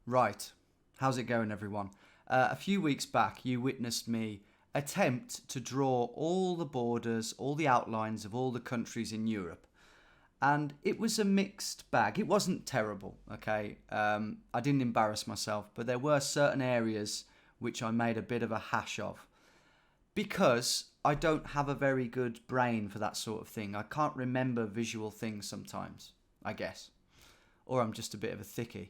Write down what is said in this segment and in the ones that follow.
Right, how's it going, everyone? A few weeks back, you witnessed me attempt to draw all the borders, all the outlines of all the countries in Europe. And it was a mixed bag. It wasn't terrible, okay? I didn't embarrass myself, but there were certain areas which I made a bit of a hash of. Because I don't have a very good brain for that sort of thing. I can't remember visual things sometimes, I guess. Or I'm just a bit of a thickie.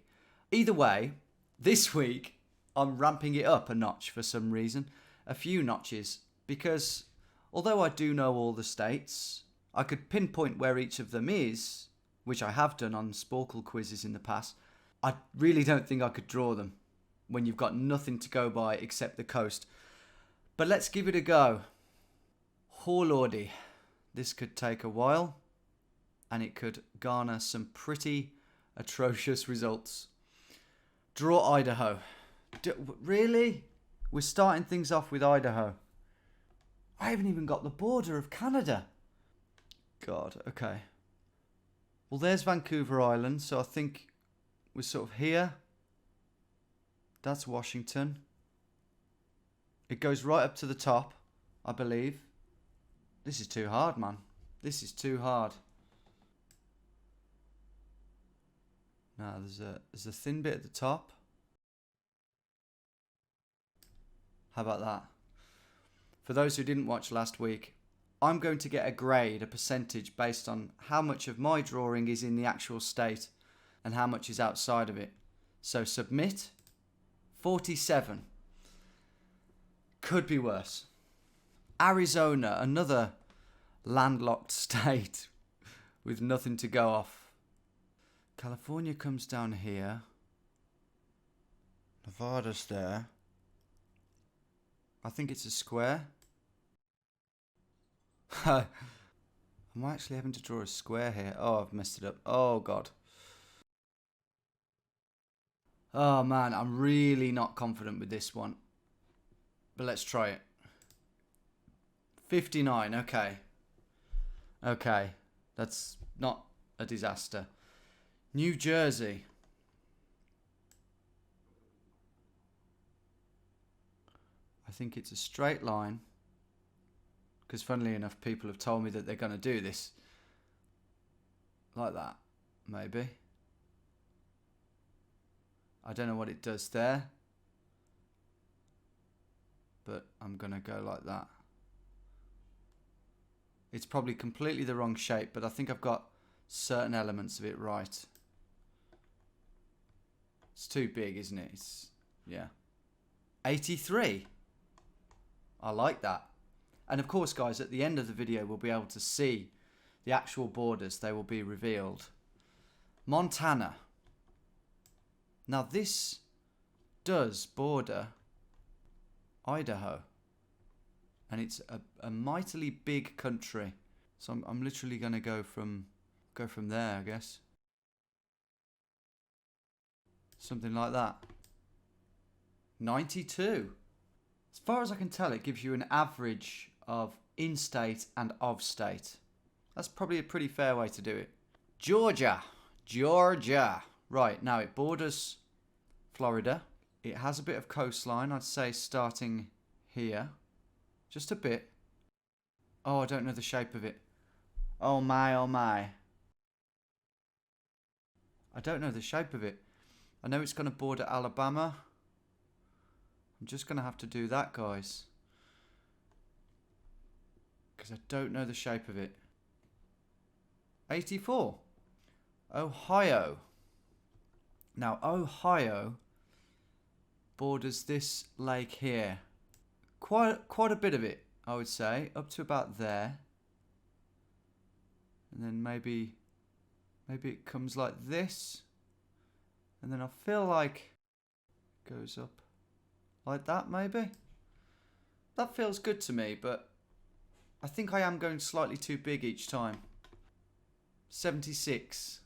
Either way, this week I'm ramping it up a notch for some reason. A few notches. Because although I do know all the states, I could pinpoint where each of them is, which I have done on Sporkle quizzes in the past. I really don't think I could draw them when you've got nothing to go by except the coast. But let's give it a go. Oh lordy, this could take a while and it could garner some pretty atrocious results. Draw Idaho. Really? We're starting things off with Idaho. I haven't even got the border of Canada. God, okay. Well, there's Vancouver Island, so I think we're sort of here. That's Washington. It goes right up to the top, I believe. This is too hard, man. This is too hard. Now, there's a thin bit at the top. How about that? For those who didn't watch last week, I'm going to get a grade, a percentage, based on how much of my drawing is in the actual state and how much is outside of it. So submit. 47. Could be worse. Arizona, another landlocked state with nothing to go off. California comes down here. Nevada's there. I think it's a square. I'm actually having to draw a square here. Oh, I've messed it up. Oh, God. Oh, man, I'm really not confident with this one. But let's try it. 59, okay. Okay, that's not a disaster. New Jersey. I think it's a straight line. Because funnily enough, people have told me that they're going to do this. Like that, maybe. I don't know what it does there. But I'm going to go like that. It's probably completely the wrong shape, but I think I've got certain elements of it right. It's too big, isn't it? Yeah. 83. I like that. And of course, guys, at the end of the video, we'll be able to see the actual borders. They will be revealed. Montana. Now, this does border Idaho. And it's a mightily big country. So I'm literally going to go from there, I guess. Something like that. 92. As far as I can tell, it gives you an average of in-state and of-state. That's probably a pretty fair way to do it. Georgia. Georgia. Right, now it borders Florida. It has a bit of coastline, I'd say, starting here. Just a bit. Oh, I don't know the shape of it. Oh my, oh my. I don't know the shape of it. I know it's going to border Alabama. I'm just going to have to do that, guys. Because I don't know the shape of it. 84. Ohio. Now, Ohio borders this lake here. Quite a bit of it, I would say. Up to about there. And then maybe it comes like this. And then I feel like it goes up like that, maybe. That feels good to me, but I think I am going slightly too big each time. 76.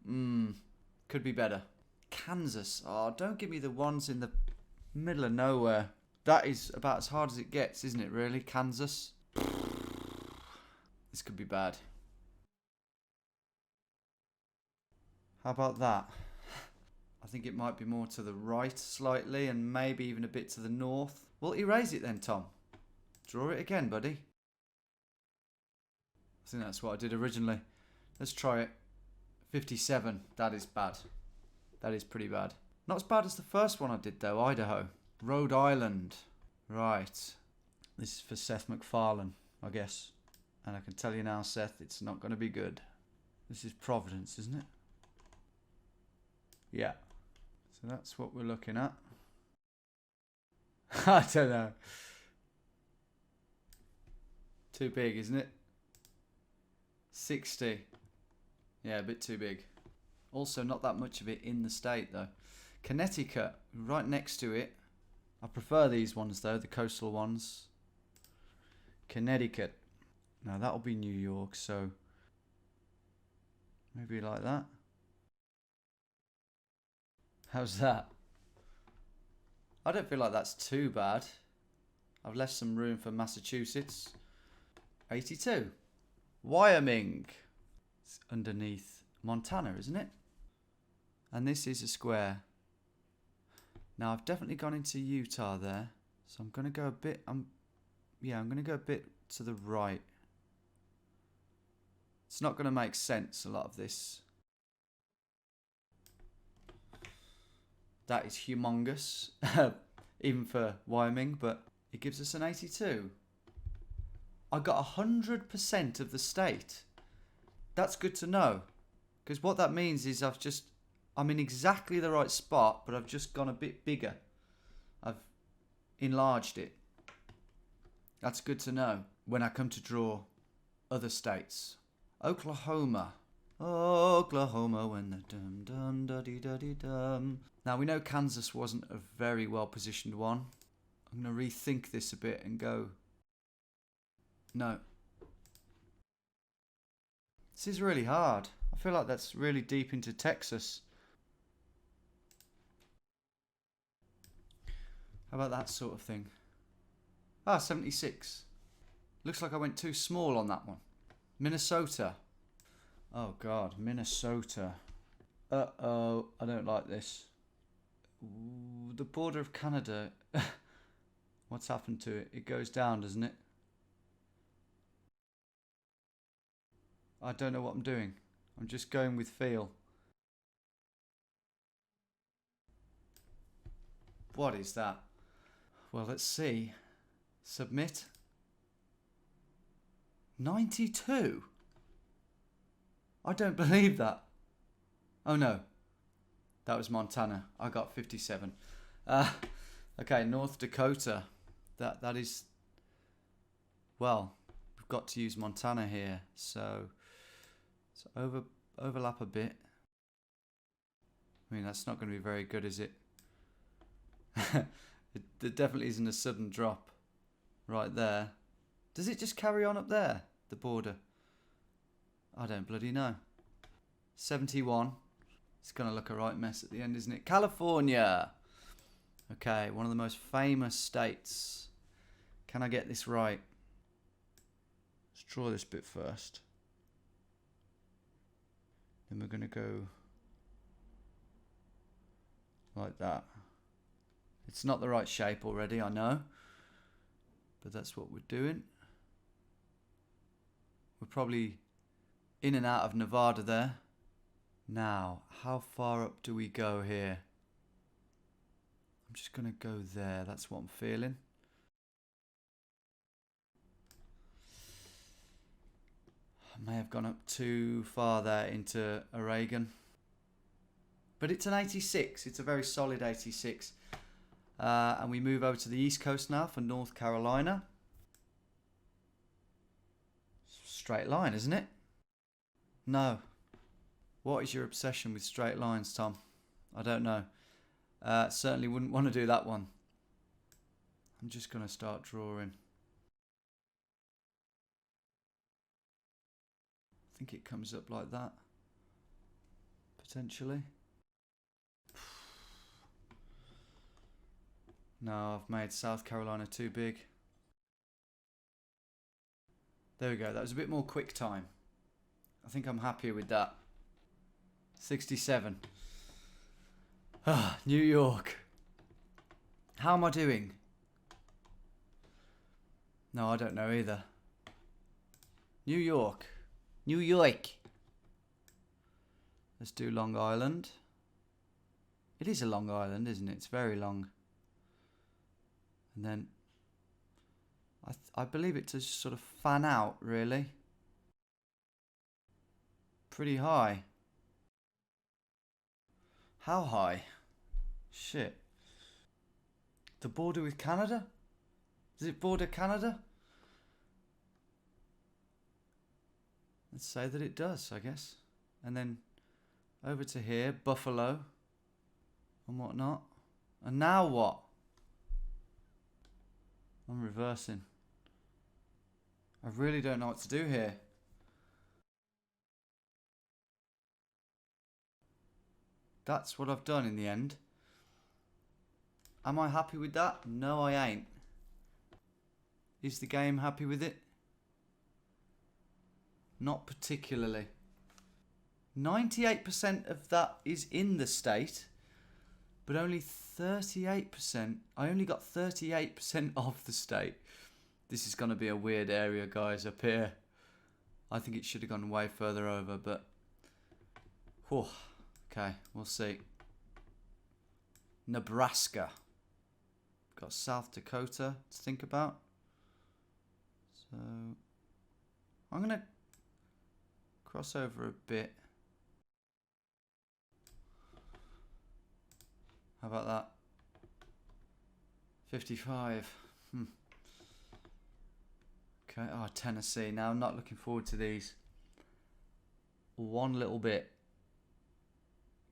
Could be better. Kansas. Oh, don't give me the ones in the middle of nowhere. That is about as hard as it gets, isn't it, really? Kansas. This could be bad. How about that? I think it might be more to the right slightly and maybe even a bit to the north. Well, erase it then, Tom. Draw it again, buddy. I think that's what I did originally. Let's try it. 57. That is bad. That is pretty bad. Not as bad as the first one I did though, Idaho. Rhode Island. Right. This is for Seth MacFarlane, I guess. And I can tell you now, Seth, it's not going to be good. This is Providence, isn't it? Yeah. So that's what we're looking at. I don't know. Too big, isn't it? 60. Yeah, a bit too big. Also, not that much of it in the state, though. Connecticut, right next to it. I prefer these ones, though, the coastal ones. Connecticut. Now, that'll be New York, so maybe like that. How's that? I don't feel like that's too bad. I've left some room for Massachusetts. 82. Wyoming. It's underneath Montana, isn't it? And this is a square. Now, I've definitely gone into Utah there. So I'm going to go a bit... I'm going to go a bit to the right. It's not going to make sense, a lot of this. That is humongous. Even for Wyoming, but it gives us an 82. I got 100% of the state. That's good to know. Because what that means is I'm in exactly the right spot, but I've just gone a bit bigger. I've enlarged it. That's good to know when I come to draw other states. Oklahoma. Oklahoma when the dum dum duddy duddy dum. Now we know Kansas wasn't a very well positioned one. I'm going to rethink this a bit and go... No. This is really hard. I feel like that's really deep into Texas. How about that sort of thing? 76. Looks like I went too small on that one. Minnesota. Oh God, Minnesota. Uh-oh, I don't like this. Ooh, the border of Canada. What's happened to it? It goes down, doesn't it? I don't know what I'm doing. I'm just going with feel. What is that? Well, let's see. Submit. 92? I don't believe that. Oh no. That was Montana. I got 57. Okay, North Dakota. That is... Well, we've got to use Montana here. So overlap a bit. I mean, that's not going to be very good, is it? There definitely isn't a sudden drop right there. Does it just carry on up there, the border? I don't bloody know. 71. It's going to look a right mess at the end, isn't it? California. Okay, one of the most famous states. Can I get this right? Let's draw this bit first. Then we're going to go like that. It's not the right shape already, I know. But that's what we're doing. We're probably in and out of Nevada there. Now, how far up do we go here? I'm just going to go there. That's what I'm feeling. I may have gone up too far there into Oregon. But it's an 86. It's a very solid 86. And we move over to the East Coast now for North Carolina. Straight line, isn't it? No. What is your obsession with straight lines, Tom? I don't know. Certainly wouldn't want to do that one. I'm just going to start drawing. I think it comes up like that. Potentially. No, I've made South Carolina too big. There we go. That was a bit more quick time. I think I'm happier with that. 67. Ah, New York. How am I doing? No, I don't know either. New York. New York. Let's do Long Island. It is a long island, isn't it? It's very long. And then I believe it to sort of fan out, really. Pretty high. How high? Shit. The border with Canada? Does it border Canada? Let's say that it does, I guess. And then over to here, Buffalo and whatnot. And now what? I'm reversing. I really don't know what to do here. That's what I've done in the end. Am I happy with that? No, I ain't. Is the game happy with it? Not particularly. 98% of that is in the state, but only 38%. I only got 38% of the state. This is going to be a weird area, guys, up here. I think it should have gone way further over, but... whew. Okay, we'll see. Nebraska. Got South Dakota to think about. So, I'm going to cross over a bit. How about that? 55. Okay, oh, Tennessee. Now, I'm not looking forward to these. One little bit.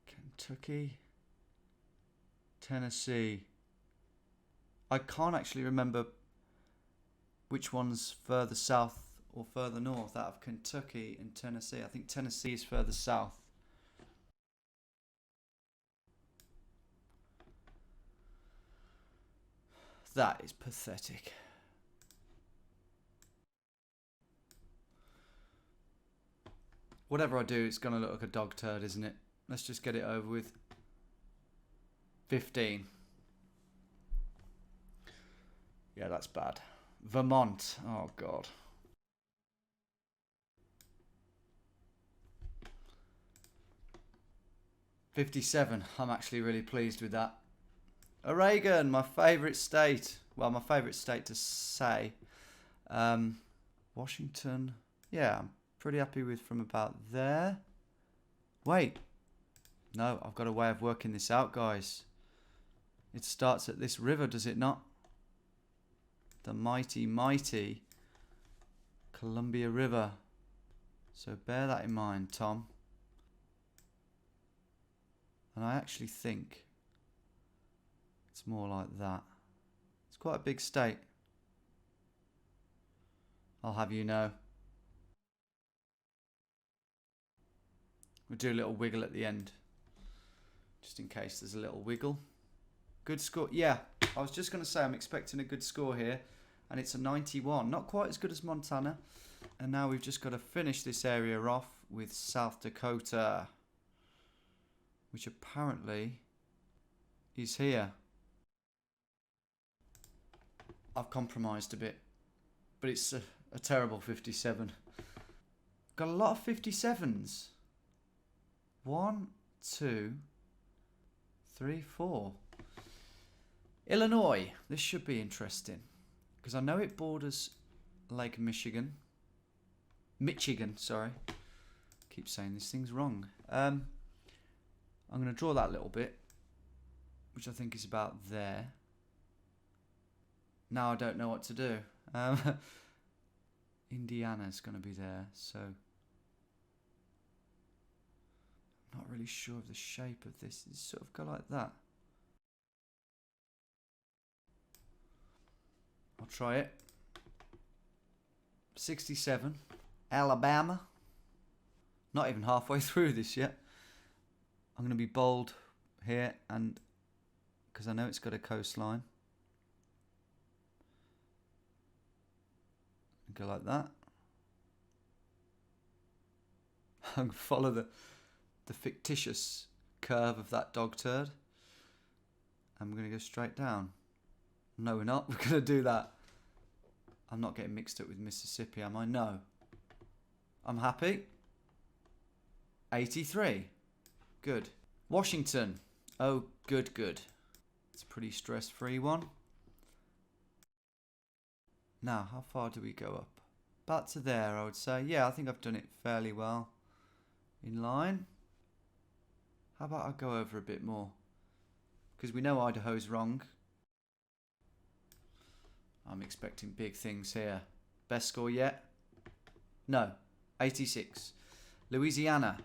Kentucky. Tennessee. I can't actually remember which one's further south or further north out of Kentucky and Tennessee. I think Tennessee is further south. That is pathetic. Whatever I do, it's going to look like a dog turd, isn't it? Let's just get it over with. 15. Yeah, that's bad. Vermont. Oh, God. $57. I'm actually really pleased with that. Oregon, my favourite state. Well, my favourite state to say. Washington. Yeah, I'm pretty happy with from about there. Wait. No, I've got a way of working this out, guys. It starts at this river, does it not? The mighty, mighty Columbia River. So bear that in mind, Tom. And I actually think it's more like that. It's quite a big state. I'll have you know. We'll do a little wiggle at the end. Just in case there's a little wiggle. Good score. Yeah, I was just going to say I'm expecting a good score here. And it's a 91. Not quite as good as Montana. And now we've just got to finish this area off with South Dakota. Which apparently is here. I've compromised a bit. But it's a terrible 57. Got a lot of 57s. 1, 2, 3, 4. Illinois. This should be interesting. Because I know it borders Lake Michigan. Michigan, sorry. Keep saying this thing's wrong. I'm going to draw that little bit. Which I think is about there. Now I don't know what to do. Indiana's going to be there, so... I'm not really sure of the shape of this. It's sort of go like that. I'll try it. 67. Alabama. Not even halfway through this yet. I'm going to be bold here, and because I know it's got a coastline. Go like that. I'm going to follow the fictitious curve of that dog turd. And we're going to go straight down. No, we're not. We're going to do that. I'm not getting mixed up with Mississippi, am I? No. I'm happy. 83. Good. Washington. Oh, good, good. It's a pretty stress-free one. Now, how far do we go up? About to there, I would say. Yeah, I think I've done it fairly well. In line. How about I go over a bit more? Because we know Idaho's wrong. I'm expecting big things here. Best score yet? No. 86. Louisiana.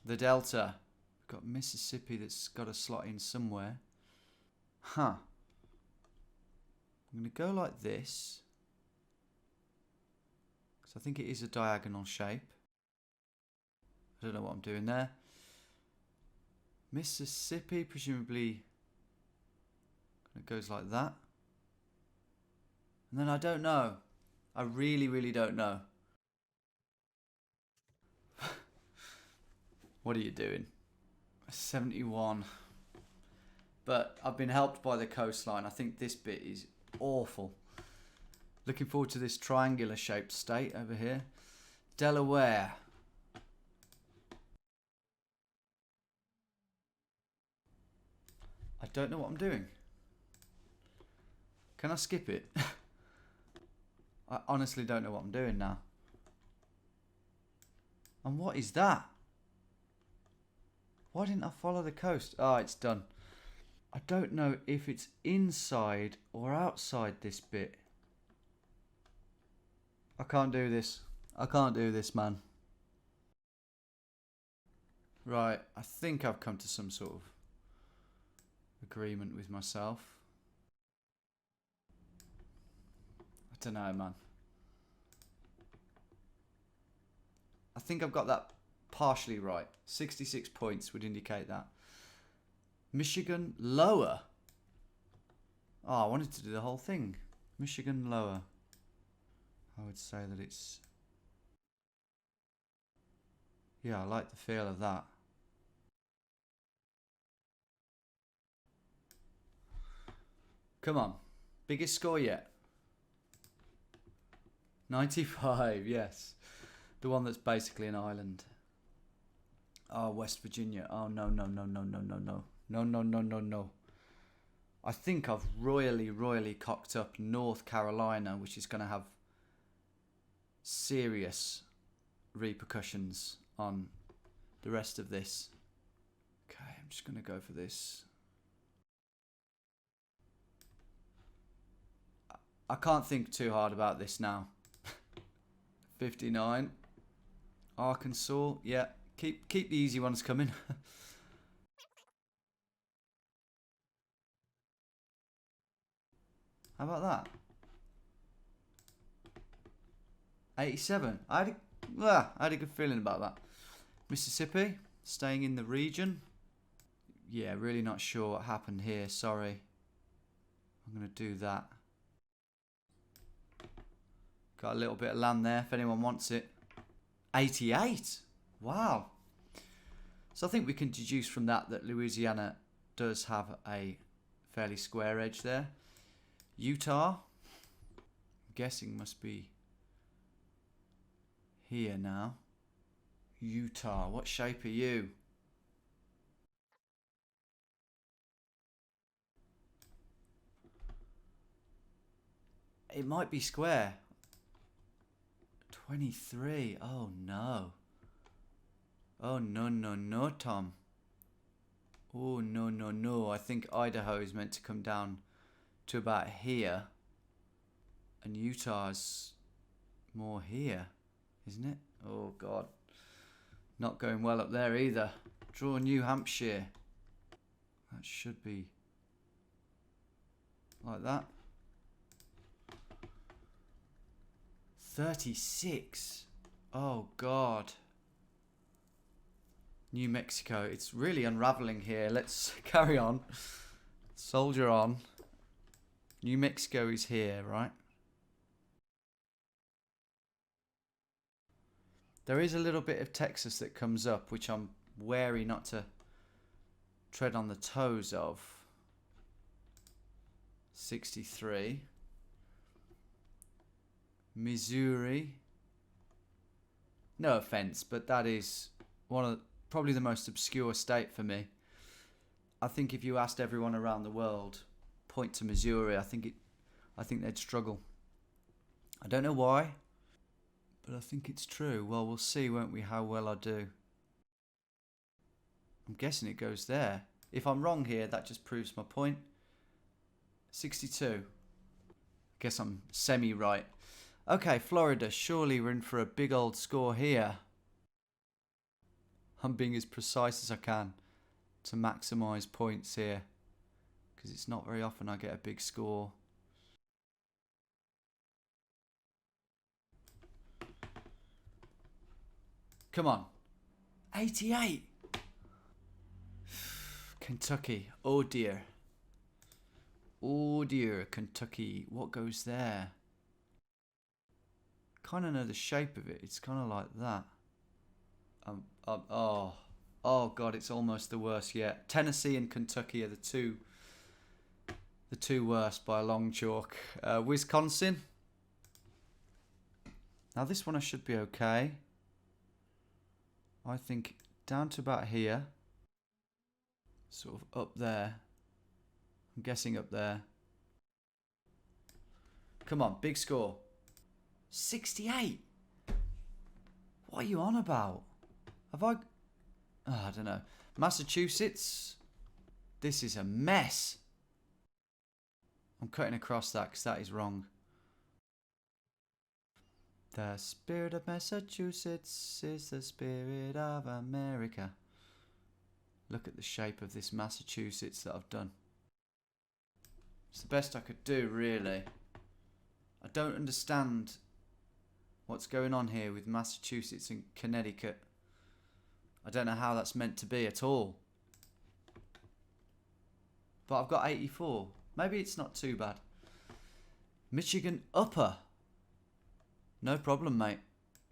The Delta. We've got Mississippi that's got a slot in somewhere. Huh. I'm going to go like this. Because I think it is a diagonal shape. I don't know what I'm doing there. Mississippi, presumably, it goes like that. And then I don't know. I really, really don't know. What are you doing? 71. But I've been helped by the coastline. I think this bit is awful. Looking forward to this triangular shaped state over here. Delaware. I don't know what I'm doing. Can I skip it? I honestly don't know what I'm doing now. And what is that? Why didn't I follow the coast? Oh, it's done. I don't know if it's inside or outside this bit. I can't do this. I can't do this, man. Right, I think I've come to some sort of agreement with myself. I don't know, man. I think I've got that partially right. 66 points would indicate that. Michigan lower. Oh, I wanted to do the whole thing. Michigan lower. I would say that it's... Yeah, I like the feel of that. Come on. Biggest score yet? 95, yes. The one that's basically an island. Oh, West Virginia. Oh, no, no, no, no, no, no, no. No, no, no, no, no. I think I've royally cocked up North Carolina, which is going to have serious repercussions on the rest of this. Okay, I'm just going to go for this. I can't think too hard about this now. 59. Arkansas. Yeah, keep the easy ones coming. How about that? 87. I had a good feeling about that. Mississippi, staying in the region. Yeah, really not sure what happened here. Sorry. I'm going to do that. Got a little bit of land there if anyone wants it. 88. Wow. So I think we can deduce from that that Louisiana does have a fairly square edge there. Utah, I'm guessing must be here now. Utah, what shape are you? It might be square. 23. Oh no. Oh no, no, no, Tom. Oh no, no, no. I think Idaho is meant to come down to about here. And Utah's more here, isn't it? Oh God. Not going well up there either. Draw New Hampshire. That should be like that. 36. Oh God. New Mexico. It's really unraveling here. Let's carry on. Soldier on. New Mexico is here, right? There is a little bit of Texas that comes up, which I'm wary not to tread on the toes of. 63. Missouri. No offense, but that is one of probably the most obscure state for me. I think if you asked everyone around the world, point to Missouri, I think they'd struggle. I don't know why, but I think it's true. Well, we'll see, won't we, how well I do. I'm guessing it goes there. If I'm wrong here, that just proves my point. 62. Guess I'm semi-right. Okay, Florida. Surely we're in for a big old score here. I'm being as precise as I can to maximise points here, because it's not very often I get a big score. Come on. 88. Kentucky. Oh dear. Oh dear, Kentucky. What goes there? Kind of know the shape of it. It's kind of like that. Oh god, it's almost the worst yet. Tennessee and Kentucky are the two worst by a long chalk. Wisconsin. Now this one I should be okay. I think down to about here. Sort of up there. I'm guessing up there. Come on, big score. 68. What are you on about? Have I... Oh, I don't know. Massachusetts. This is a mess. I'm cutting across that because that is wrong. The spirit of Massachusetts is the spirit of America. Look at the shape of this Massachusetts that I've done. It's the best I could do, really. I don't understand what's going on here with Massachusetts and Connecticut. I don't know how that's meant to be at all. But I've got 84. Maybe it's not too bad. Michigan Upper. No problem, mate.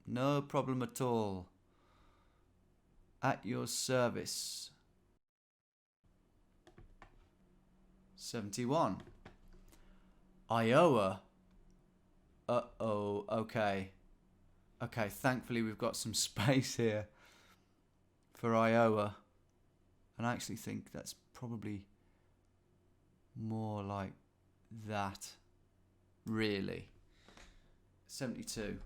No problem at all. At your service. 71. Iowa. Uh-oh. Okay. Okay, thankfully we've got some space here for Iowa. And I actually think that's probably more like that. Really. 72.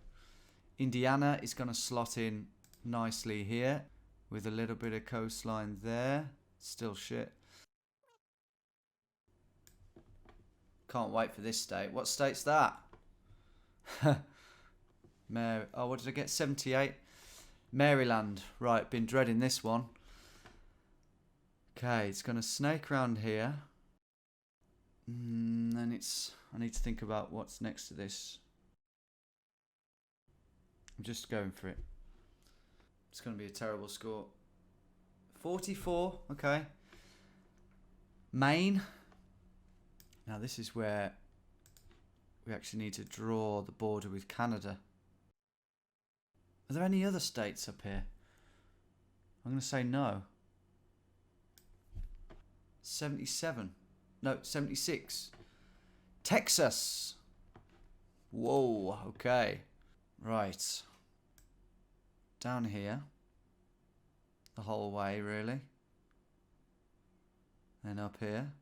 Indiana is going to slot in nicely here with a little bit of coastline there. Still shit. Can't wait for this state. What state's that? Oh, what did I get? 78. Maryland. Right, been dreading this one. Okay, it's going to snake around here. Then I need to think about what's next to this. I'm just going for it. It's going to be a terrible score. 44. Okay. Maine. Now this is where we actually need to draw the border with Canada. Are there any other states up here? I'm going to say no. 77. No, 76. Texas. Whoa, okay. Right. Down here. The whole way, really. Then up here.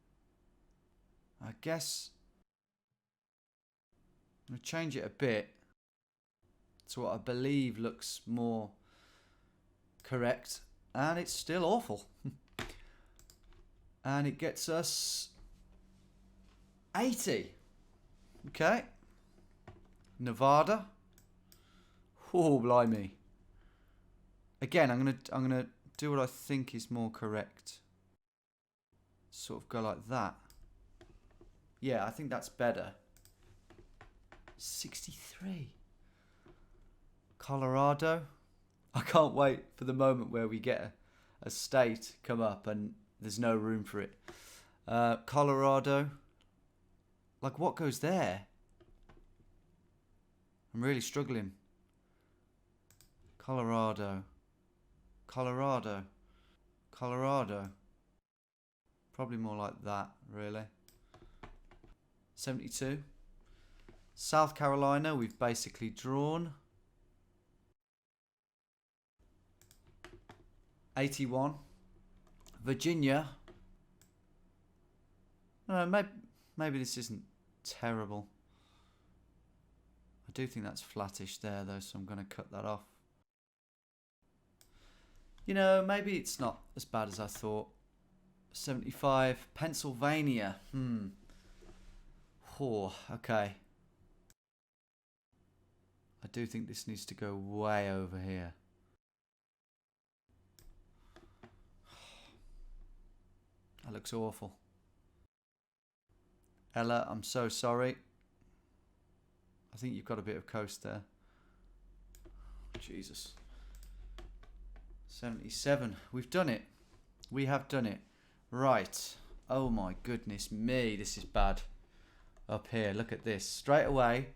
I guess I'm going to change it a bit to what I believe looks more correct. And it's still awful. And it gets us 80. Okay. Nevada. Oh, blimey. Again, I'm gonna do what I think is more correct. Sort of go like that. Yeah, I think that's better. 63. Colorado. I can't wait for the moment where we get a state come up and there's no room for it. Colorado. Like, what goes there? I'm really struggling. Colorado. Colorado. Colorado. Probably more like that, really. 72. South Carolina, we've basically drawn. 81. Virginia. No, maybe this isn't terrible. I do think that's flattish there though, so I'm going to cut that off. You know, maybe it's not as bad as I thought. 75. Pennsylvania. Oh, okay. I do think this needs to go way over here. That looks awful. Ella, I'm so sorry. I think you've got a bit of coast there. Jesus. 77. We've done it. We have done it. Right. Oh my goodness me. This is bad. Up here. Look at this. Straight away.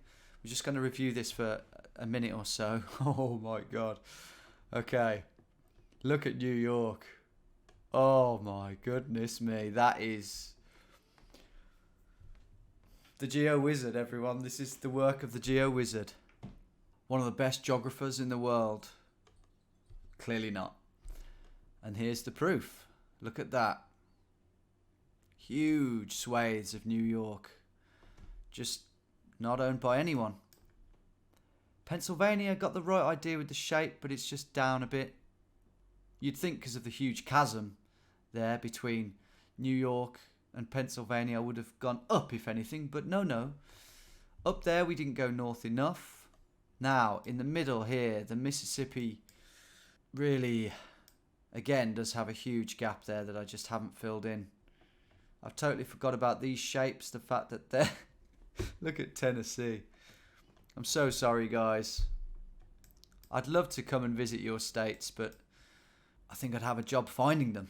We're just going to review this for a minute or so. Oh my God. Okay. Look at New York. Oh my goodness me. That is the GeoWizard, everyone. This is the work of the GeoWizard. One of the best geographers in the world. Clearly not. And here's the proof. Look at that. Huge swathes of New York. Just not owned by anyone. Pennsylvania got the right idea with the shape, but it's just down a bit. You'd think because of the huge chasm there between New York and Pennsylvania, I would have gone up if anything, but no. Up there we didn't go north enough. Now, in the middle here, the Mississippi really, again, does have a huge gap there that I just haven't filled in. I've totally forgot about these shapes, the fact that they're... Look at Tennessee. I'm so sorry, guys. I'd love to come and visit your states, but I think I'd have a job finding them.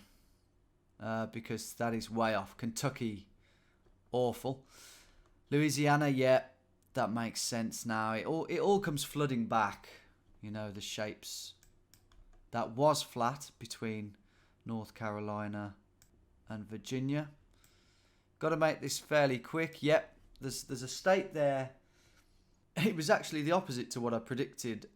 Because that is way off. Kentucky, awful. Louisiana, yeah, that makes sense now. It all comes flooding back. You know, the shapes. That was flat between North Carolina and Virginia. Got to make this fairly quick. Yep, there's a state there. It was actually the opposite to what I predicted.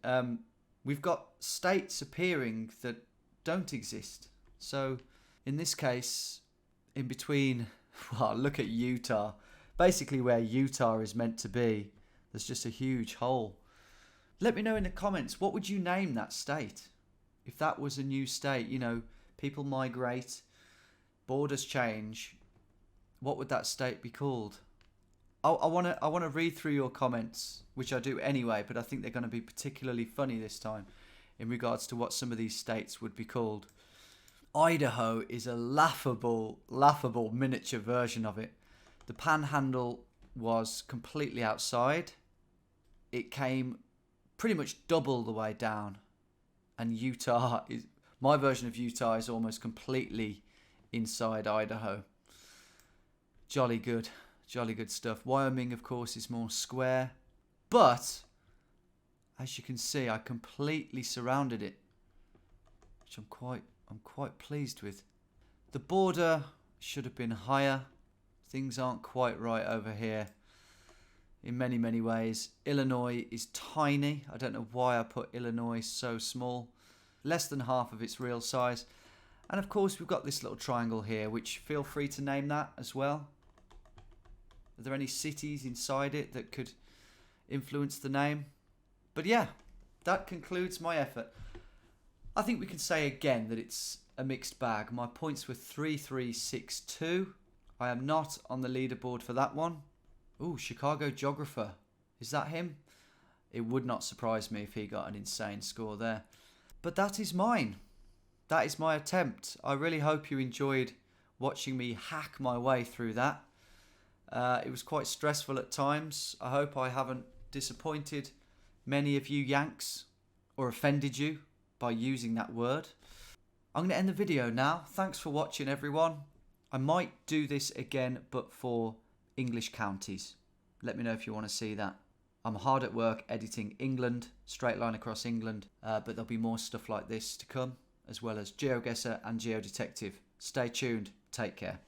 We've got states appearing that don't exist. So in this case, in between, well, look at Utah. Basically where Utah is meant to be, there's just a huge hole. Let me know in the comments, what would you name that state? If that was a new state, you know, people migrate, borders change, what would that state be called? I want to read through your comments, which I do anyway, but I think they're going to be particularly funny this time in regards to what some of these states would be called. Idaho is a laughable miniature version of it. The panhandle was completely outside. It came pretty much double the way down. And Utah is, my version of Utah is almost completely inside Idaho. Jolly good stuff. Wyoming, of course, is more square. But, as you can see, I completely surrounded it, which I'm quite pleased with. The border should have been higher. Things aren't quite right over here in many ways. Illinois is tiny. I don't know why I put Illinois so small. Less than half of its real size. And of course we've got this little triangle here, which feel free to name that as well. Are there any cities inside it that could influence the name? But yeah, that concludes my effort. I think we can say again that it's a mixed bag. My points were 3,362. I am not on the leaderboard for that one. Ooh, Chicago geographer. Is that him? It would not surprise me if he got an insane score there. But that is mine. That is my attempt. I really hope you enjoyed watching me hack my way through that. It was quite stressful at times. I hope I haven't disappointed many of you Yanks or offended you by using that word. I'm going to end the video now. Thanks for watching, everyone. I might do this again, but for English counties. Let me know if you want to see that. I'm hard at work editing England, straight line across England, but there'll be more stuff like this to come, as well as GeoGuessr and GeoDetective. Stay tuned. Take care.